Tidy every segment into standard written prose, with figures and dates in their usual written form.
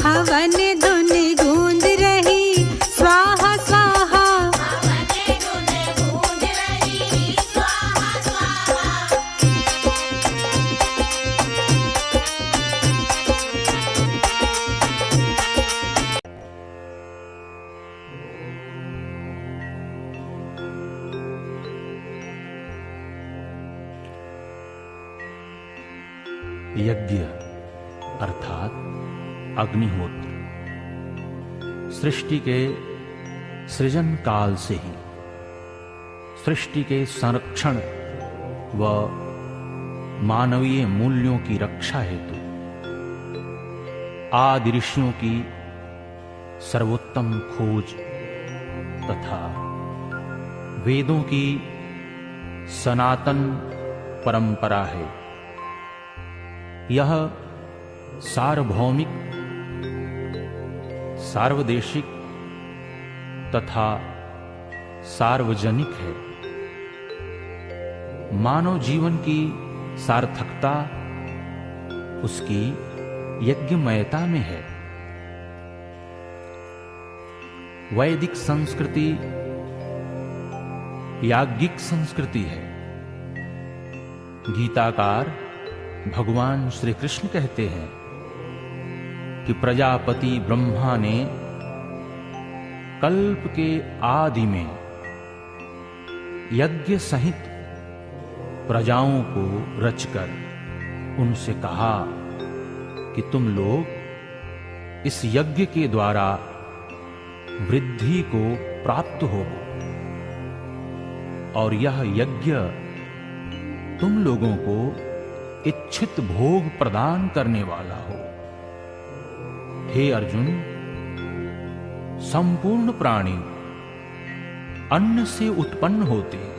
हवन धुन गूंज रही स्वाहा स्वाहा। यज्ञ अर्थात अग्निहोत्र सृष्टि के सृजन काल से ही सृष्टि के संरक्षण व मानवीय मूल्यों की रक्षा हेतु आदि ऋषियों की सर्वोत्तम खोज तथा वेदों की सनातन परंपरा है। यह सार्वभौमिक, सार्वदेशिक तथा सार्वजनिक है। मानव जीवन की सार्थकता उसकी यज्ञमयता में है। वैदिक संस्कृति याज्ञिक संस्कृति है। गीताकार भगवान श्री कृष्ण कहते हैं कि प्रजापति ब्रह्मा ने कल्प के आदि में यज्ञ सहित प्रजाओं को रचकर उनसे कहा कि तुम लोग इस यज्ञ के द्वारा वृद्धि को प्राप्त हो और यह यज्ञ तुम लोगों को इच्छित भोग प्रदान करने वाला हो। हे अर्जुन, संपूर्ण प्राणी अन्न से उत्पन्न होते हैं।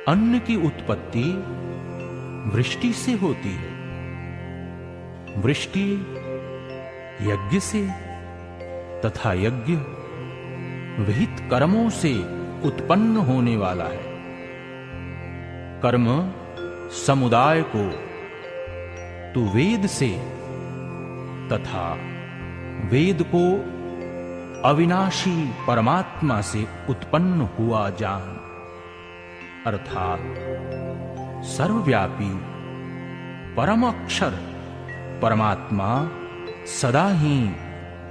अन्न की उत्पत्ति वृष्टि से होती है। वृष्टि यज्ञ से तथा यज्ञ विहित कर्मों से उत्पन्न होने वाला है। कर्म समुदाय को तू वेद से तथा वेद को अविनाशी परमात्मा से उत्पन्न हुआ जान, अर्थात सर्वव्यापी परम अक्षर परमात्मा सदा ही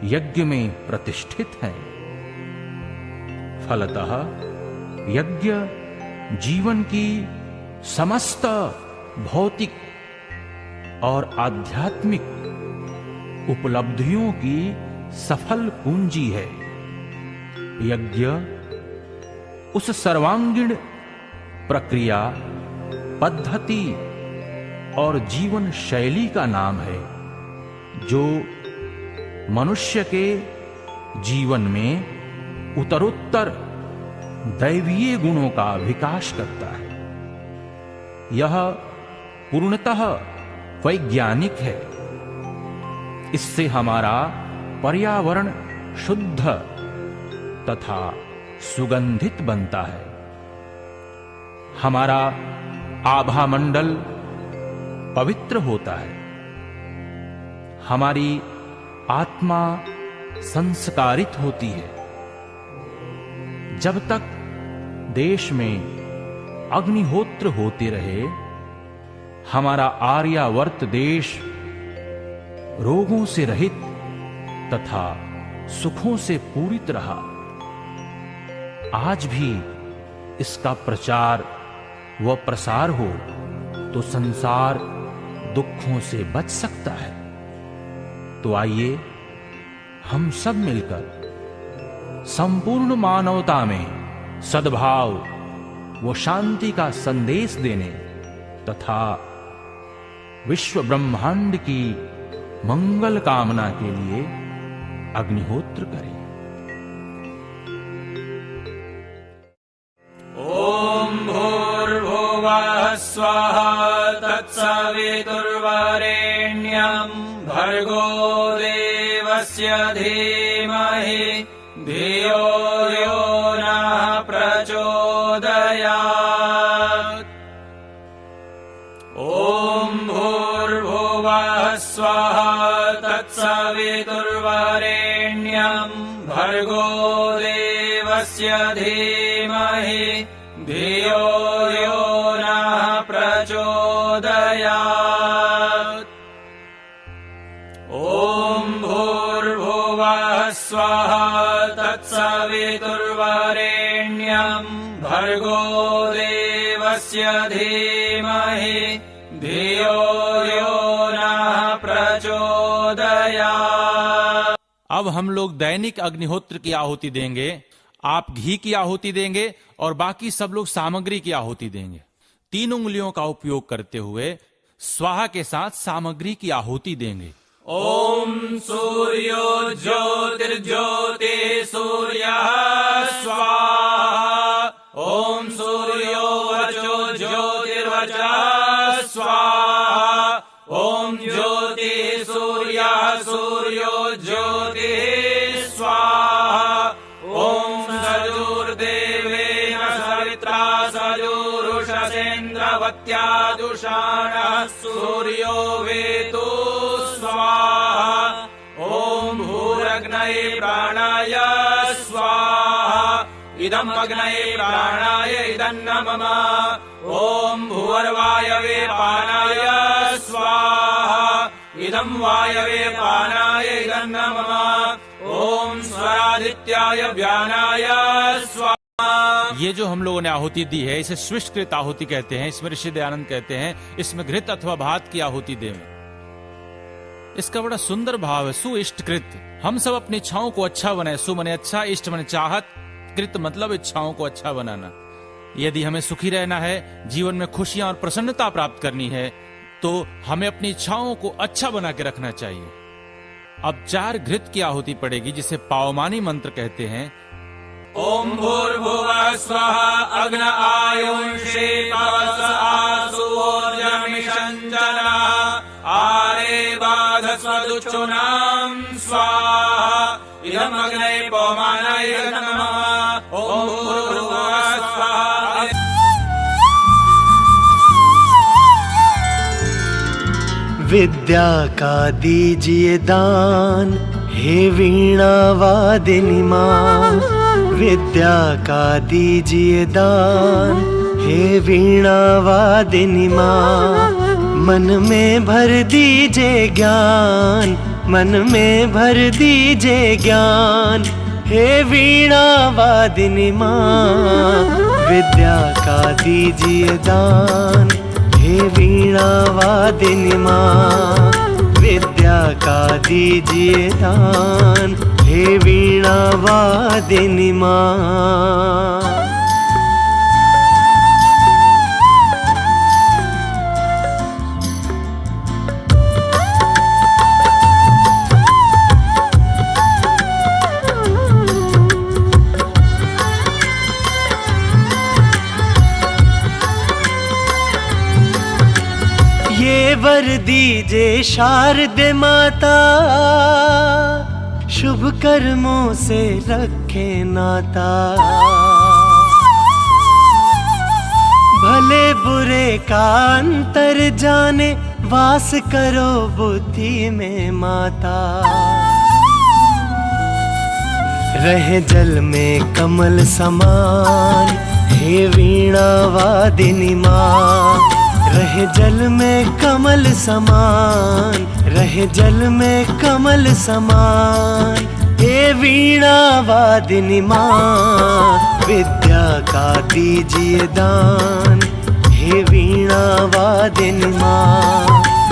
यज्ञ में प्रतिष्ठित है। फलतः यज्ञ जीवन की समस्त भौतिक और आध्यात्मिक उपलब्धियों की सफल पूंजी है। यज्ञ उस सर्वांगीण प्रक्रिया, पद्धति और जीवन शैली का नाम है जो मनुष्य के जीवन में उत्तरोत्तर दैवीय गुणों का विकास करता है। यह पूर्णतः वैज्ञानिक है। इससे हमारा पर्यावरण शुद्ध तथा सुगंधित बनता है। हमारा आभामंडल पवित्र होता है। हमारी आत्मा संस्कारित होती है। जब तक देश में अग्निहोत्र होते रहे, हमारा आर्यावर्त देश रोगों से रहित तथा सुखों से पूरित रहा। आज भी इसका प्रचार व प्रसार हो तो संसार दुखों से बच सकता है। तो आइए हम सब मिलकर संपूर्ण मानवता में सद्भाव वो शांति का संदेश देने तथा विश्व ब्रह्मांड की मंगल कामना के लिए अग्निहोत्र करें। ओम भूर्भुवः स्वः तत्सवितुर्वरेण्यं भर्गो देवस्य धीमहि धियो यो नः प्रचोदयात्। ओम भूर्भुवः स्वः तत्सवितुर्वरेण्यम् भर्गो देवस्य धीमहि धियो यो नः प्रचोदयात्। ॐ भूर्भुवः स्वः तत्सवितुर्वरेण्यम् भर्गो देवस्य धीमहि धियो यो नः प्रचोदयात्। अब हम लोग दैनिक अग्निहोत्र की आहुति देंगे। आप घी की आहुति देंगे और बाकी सब लोग सामग्री की आहुति देंगे। 3 उंगलियों का उपयोग करते हुए स्वाहा के साथ सामग्री की आहुति देंगे। ॐ सूर्यो ज्योतिर्ज्योतिः सूर्यः स्वाहा। ॐ सूर्यो वचो ज्योतिर्वचः स्वाहा। ॐ ज्योतिः सूर्यः सूर्यो ज्योतिः स्वाहा। ॐ सजुर्देवेन सवित्रा सजुरुषसेन्द्रवत्यादुषाणः सूर्यो वेतो स्वाहा। ॐ भूरग्नये प्राणाय स्वाहा। इदम् अग्नये प्राणाय इदन्न मम। ॐ भूर्वायवे पानाय स्वाहा। इदम् वायवे पानाय इदन्न मम। ॐ स्वरादित्याय व्यानाय स्वाहा। ये जो हम लोगों ने आहुति दी है इसे स्विष्कृत आहुति कहते हैं। इसमें ऋषि दयानंद कहते हैं इसमें घृत अथवा भात की आहुति दें। इसका बड़ा सुंदर भाव है, सुइष्टकृत। हम सब अपनी इच्छाओं को अच्छा बनाए। सु मने अच्छा, इष्ट मने चाहत, कृत मतलब इच्छाओं को अच्छा बनाना। यदि हमें सुखी रहना है, जीवन में खुशियां और प्रसन्नता प्राप्त करनी है, तो हमें अपनी इच्छाओं को अच्छा बना के रखना चाहिए। अब 4 घृत की आहुति पड़ेगी जिसे पावमानी मंत्र कहते हैं। ॐ भूर्भुवः स्वः अग्न आयुंषे पवस आसुवोर्जमिषञ्जनः आरे बाधस्वदुच्छुनाम् स्वाहा। इदम् अग्नये पवमानाय नमः। ॐ भूर्भुवः स्वः। विद्या का दीजिए दान हे वीणा वादिनी माँ। विद्या का दीजिए दान हे वीणा वादिनी माँ। मन में भर दीजिए ज्ञान, मन में भर दीजिए ज्ञान हे वीणा वादिनी माँ। विद्या का दीजिए दान हे वीणा वादिनी माँ। विद्या का दीजिए दान हे वीणा वादिनी माँ। वर दीजे शारदे माता, शुभ कर्मों से रखे नाता। भले बुरे का अंतर जाने, वास करो बुद्धि में माता। रहे जल में कमल समान हे वीणा वादिनी माँ। रहे जल में कमल समान, रहे जल में कमल समान हे वीणा वादिनी माँ। विद्या का दीजिए दान हे वीणा वादिनी माँ।